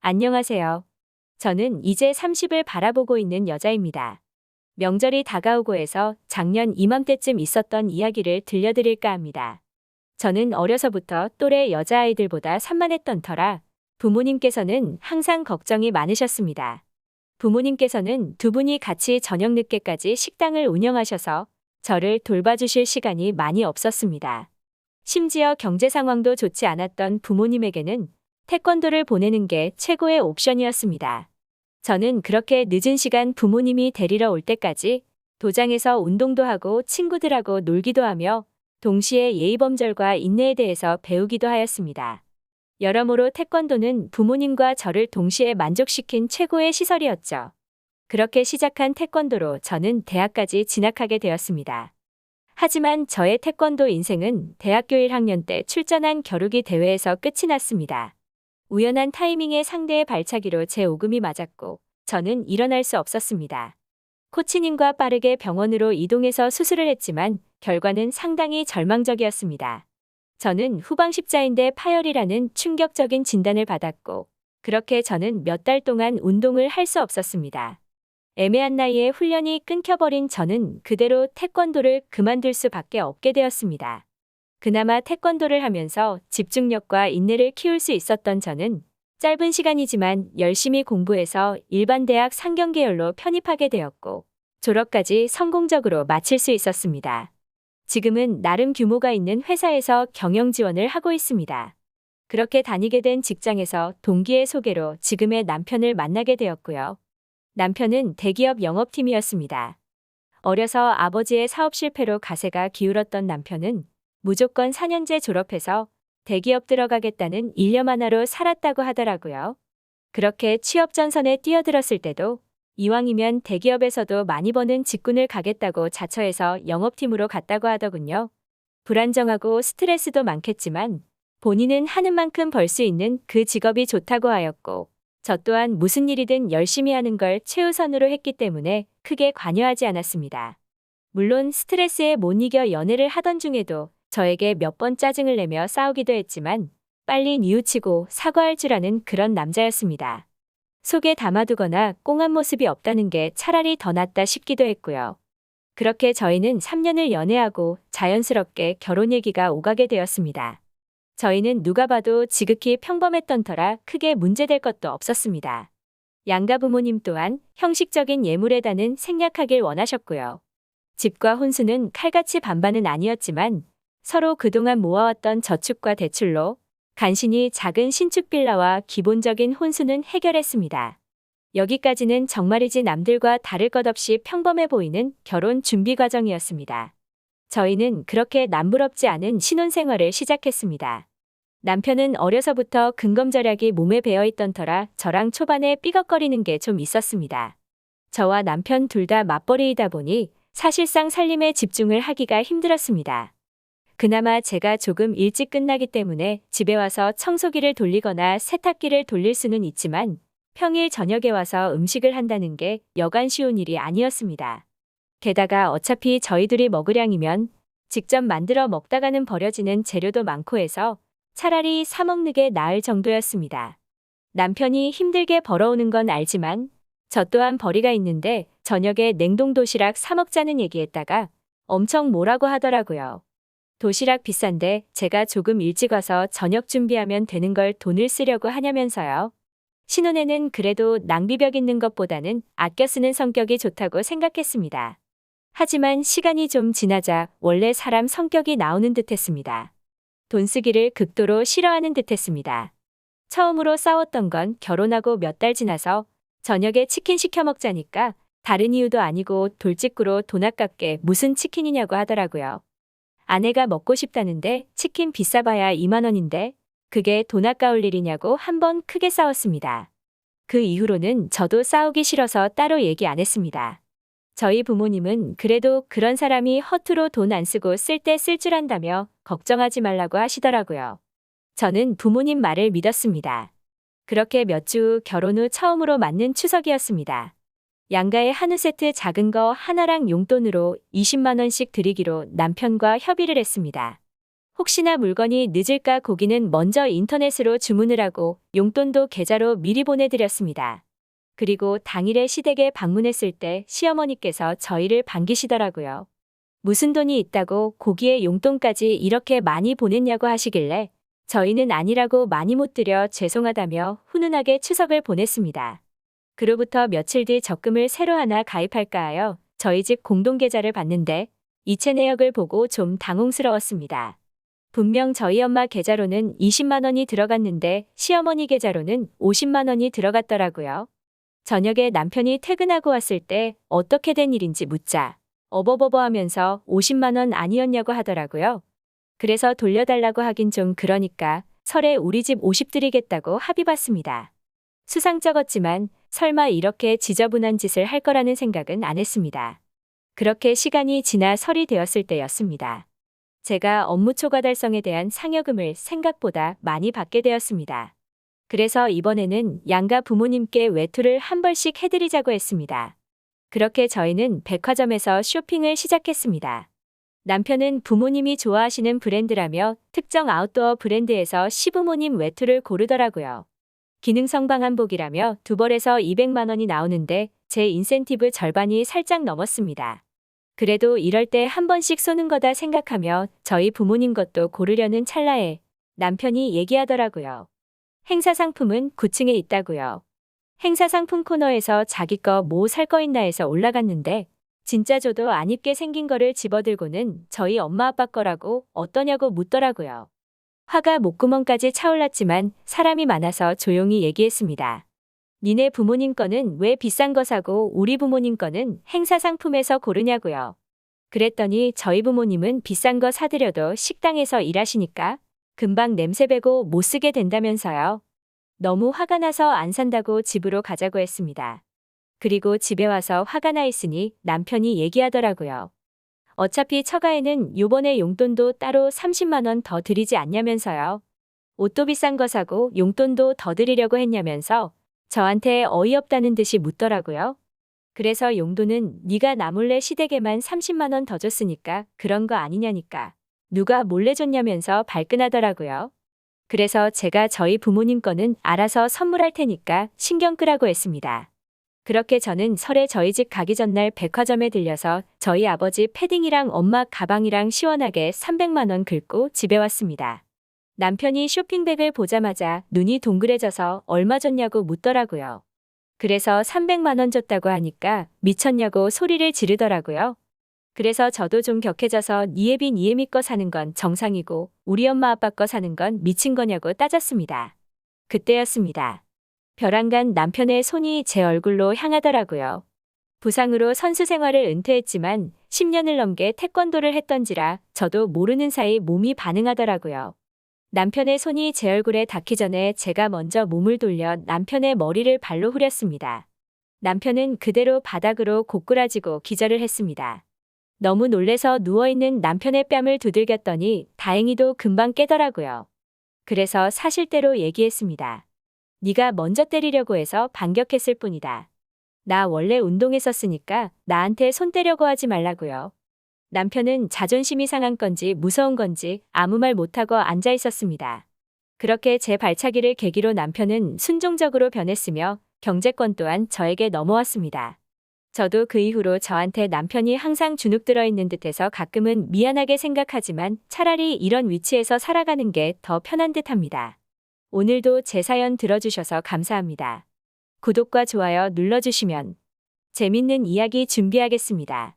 안녕하세요. 저는 이제 30을 바라보고 있는 여자입니다. 명절이 다가오고 해서 작년 이맘때쯤 있었던 이야기를 들려드릴까 합니다. 저는 어려서부터 또래 여자아이들보다 산만했던 터라 부모님께서는 항상 걱정이 많으셨습니다. 부모님께서는 두 분이 같이 저녁 늦게까지 식당을 운영하셔서 저를 돌봐주실 시간이 많이 없었습니다. 심지어 경제 상황도 좋지 않았던 부모님에게는 태권도를 보내는 게 최고의 옵션이었습니다. 저는 그렇게 늦은 시간 부모님이 데리러 올 때까지 도장에서 운동도 하고 친구들하고 놀기도 하며 동시에 예의범절과 인내에 대해서 배우기도 하였습니다. 여러모로 태권도는 부모님과 저를 동시에 만족시킨 최고의 시설이었죠. 그렇게 시작한 태권도로 저는 대학까지 진학하게 되었습니다. 하지만 저의 태권도 인생은 대학교 1학년 때 출전한 겨루기 대회에서 끝이 났습니다. 우연한 타이밍에 상대의 발차기로 제 오금이 맞았고 저는 일어날 수 없었습니다. 코치님과 빠르게 병원으로 이동해서 수술을 했지만 결과는 상당히 절망적이었습니다. 저는 후방십자인대 파열이라는 충격적인 진단을 받았고 그렇게 저는 몇 달 동안 운동을 할 수 없었습니다. 애매한 나이에 훈련이 끊겨버린 저는 그대로 태권도를 그만둘 수밖에 없게 되었습니다. 그나마 태권도를 하면서 집중력과 인내를 키울 수 있었던 저는 짧은 시간이지만 열심히 공부해서 일반 대학 상경계열로 편입하게 되었고 졸업까지 성공적으로 마칠 수 있었습니다. 지금은 나름 규모가 있는 회사에서 경영 지원을 하고 있습니다. 그렇게 다니게 된 직장에서 동기의 소개로 지금의 남편을 만나게 되었고요. 남편은 대기업 영업팀이었습니다. 어려서 아버지의 사업 실패로 가세가 기울었던 남편은 무조건 4년제 졸업해서 대기업 들어가겠다는 일념 하나로 살았다고 하더라고요. 그렇게 취업 전선에 뛰어들었을 때도 이왕이면 대기업에서도 많이 버는 직군을 가겠다고 자처해서 영업팀으로 갔다고 하더군요. 불안정하고 스트레스도 많겠지만 본인은 하는 만큼 벌 수 있는 그 직업이 좋다고 하였고 저 또한 무슨 일이든 열심히 하는 걸 최우선으로 했기 때문에 크게 관여하지 않았습니다. 물론 스트레스에 못 이겨 연애를 하던 중에도 저에게 몇 번 짜증을 내며 싸우기도 했지만 빨리 뉘우치고 사과할 줄 아는 그런 남자였습니다. 속에 담아두거나 꽁한 모습이 없다는 게 차라리 더 낫다 싶기도 했고요. 그렇게 저희는 3년을 연애하고 자연스럽게 결혼 얘기가 오가게 되었습니다. 저희는 누가 봐도 지극히 평범했던 터라 크게 문제될 것도 없었습니다. 양가 부모님 또한 형식적인 예물에다는 생략하길 원하셨고요. 집과 혼수는 칼같이 반반은 아니었지만 서로 그동안 모아왔던 저축과 대출로 간신히 작은 신축 빌라와 기본적인 혼수는 해결했습니다. 여기까지는 정말이지 남들과 다를 것 없이 평범해 보이는 결혼 준비 과정이었습니다. 저희는 그렇게 남부럽지 않은 신혼생활을 시작했습니다. 남편은 어려서부터 근검절약이 몸에 배어있던 터라 저랑 초반에 삐걱거리는 게 좀 있었습니다. 저와 남편 둘 다 맞벌이이다 보니 사실상 살림에 집중을 하기가 힘들었습니다. 그나마 제가 조금 일찍 끝나기 때문에 집에 와서 청소기를 돌리거나 세탁기를 돌릴 수는 있지만 평일 저녁에 와서 음식을 한다는 게 여간 쉬운 일이 아니었습니다. 게다가 어차피 저희들이 먹으량이면 직접 만들어 먹다가는 버려지는 재료도 많고 해서 차라리 사 먹는 게 나을 정도였습니다. 남편이 힘들게 벌어오는 건 알지만 저 또한 벌이가 있는데 저녁에 냉동 도시락 사 먹자는 얘기했다가 엄청 뭐라고 하더라고요. 도시락 비싼데 제가 조금 일찍 와서 저녁 준비하면 되는 걸 돈을 쓰려고 하냐면서요. 신혼에는 그래도 낭비벽 있는 것보다는 아껴 쓰는 성격이 좋다고 생각했습니다. 하지만 시간이 좀 지나자 원래 사람 성격이 나오는 듯했습니다. 돈 쓰기를 극도로 싫어하는 듯했습니다. 처음으로 싸웠던 건 결혼하고 몇 달 지나서 저녁에 치킨 시켜 먹자니까 다른 이유도 아니고 돌직구로 돈 아깝게 무슨 치킨이냐고 하더라고요. 아내가 먹고 싶다는데 치킨 비싸봐야 2만 원인데 그게 돈 아까울 일이냐고 한번 크게 싸웠습니다. 그 이후로는 저도 싸우기 싫어서 따로 얘기 안 했습니다. 저희 부모님은 그래도 그런 사람이 허투루 돈 안 쓰고 쓸 때 쓸 줄 안다며 걱정하지 말라고 하시더라고요. 저는 부모님 말을 믿었습니다. 그렇게 몇 주 후 결혼 후 처음으로 맞는 추석이었습니다. 양가에 한우 세트 작은 거 하나랑 용돈으로 20만 원씩 드리기로 남편과 협의를 했습니다. 혹시나 물건이 늦을까 고기는 먼저 인터넷으로 주문을 하고 용돈도 계좌로 미리 보내드렸습니다. 그리고 당일에 시댁에 방문했을 때 시어머니께서 저희를 반기시더라고요. 무슨 돈이 있다고 고기에 용돈까지 이렇게 많이 보냈냐고 하시길래 저희는 아니라고 많이 못 드려 죄송하다며 훈훈하게 추석을 보냈습니다. 그로부터 며칠 뒤 적금을 새로 하나 가입할까 하여 저희 집 공동계좌를 봤는데 이체 내역을 보고 좀 당혹스러웠습니다. 분명 저희 엄마 계좌로는 20만 원이 들어갔는데 시어머니 계좌로는 50만 원이 들어갔더라고요. 저녁에 남편이 퇴근하고 왔을 때 어떻게 된 일인지 묻자 어버버버 하면서 50만 원 아니었냐고 하더라고요. 그래서 돌려달라고 하긴 좀 그러니까 설에 우리 집 50 드리겠다고 합의봤습니다. 수상쩍었지만 설마 이렇게 지저분한 짓을 할 거라는 생각은 안 했습니다. 그렇게 시간이 지나 설이 되었을 때였습니다. 제가 업무 초과 달성에 대한 상여금을 생각보다 많이 받게 되었습니다. 그래서 이번에는 양가 부모님께 외투를 한 벌씩 해드리자고 했습니다. 그렇게 저희는 백화점에서 쇼핑을 시작했습니다. 남편은 부모님이 좋아하시는 브랜드라며 특정 아웃도어 브랜드에서 시부모님 외투를 고르더라고요. 기능성 방한복이라며 두 벌에서 200만 원이 나오는데 제 인센티브 절반이 살짝 넘었습니다. 그래도 이럴 때 한 번씩 쏘는 거다 생각하며 저희 부모님 것도 고르려는 찰나에 남편이 얘기하더라고요. 행사 상품은 9층에 있다고요. 행사 상품 코너에서 자기 거 뭐 살 거 있나 해서 올라갔는데 진짜 저도 안 입게 생긴 거를 집어들고는 저희 엄마 아빠 거라고 어떠냐고 묻더라고요. 화가 목구멍까지 차올랐지만 사람이 많아서 조용히 얘기했습니다. 니네 부모님 거는 왜 비싼 거 사고 우리 부모님 거는 행사 상품에서 고르냐고요. 그랬더니 저희 부모님은 비싼 거 사드려도 식당에서 일하시니까 금방 냄새 배고 못 쓰게 된다면서요. 너무 화가 나서 안 산다고 집으로 가자고 했습니다. 그리고 집에 와서 화가 나 있으니 남편이 얘기하더라고요. 어차피 처가에는 요번에 용돈도 따로 30만 원 더 드리지 않냐면서요. 옷도 비싼 거 사고 용돈도 더 드리려고 했냐면서 저한테 어이없다는 듯이 묻더라고요. 그래서 용돈은 네가 나 몰래 시댁에만 30만 원 더 줬으니까 그런 거 아니냐니까. 누가 몰래 줬냐면서 발끈하더라고요. 그래서 제가 저희 부모님 거는 알아서 선물할 테니까 신경 끄라고 했습니다. 그렇게 저는 설에 저희 집 가기 전날 백화점에 들려서 저희 아버지 패딩이랑 엄마 가방이랑 시원하게 300만 원 긁고 집에 왔습니다. 남편이 쇼핑백을 보자마자 눈이 동그래져서 얼마 줬냐고 묻더라고요. 그래서 300만 원 줬다고 하니까 미쳤냐고 소리를 지르더라고요. 그래서 저도 좀 격해져서 니에비 거 사는 건 정상이고 우리 엄마 아빠 거 사는 건 미친 거냐고 따졌습니다. 그때였습니다. 벼랑간 남편의 손이 제 얼굴로 향하더라고요. 부상으로 선수 생활을 은퇴했지만 10년을 넘게 태권도를 했던지라 저도 모르는 사이 몸이 반응하더라고요. 남편의 손이 제 얼굴에 닿기 전에 제가 먼저 몸을 돌려 남편의 머리를 발로 후렸습니다. 남편은 그대로 바닥으로 고꾸라지고 기절을 했습니다. 너무 놀래서 누워있는 남편의 뺨을 두들겼더니 다행히도 금방 깨더라고요. 그래서 사실대로 얘기했습니다. 네가 먼저 때리려고 해서 반격했을 뿐이다. 나 원래 운동했었으니까 나한테 손 떼려고 하지 말라고요. 남편은 자존심이 상한 건지 무서운 건지 아무 말 못하고 앉아 있었습니다. 그렇게 제 발차기를 계기로 남편은 순종적으로 변했으며 경제권 또한 저에게 넘어왔습니다. 저도 그 이후로 저한테 남편이 항상 주눅 들어 있는 듯해서 가끔은 미안하게 생각하지만 차라리 이런 위치에서 살아가는 게 더 편한 듯합니다. 오늘도 제 사연 들어주셔서 감사합니다. 구독과 좋아요 눌러주시면 재밌는 이야기 준비하겠습니다.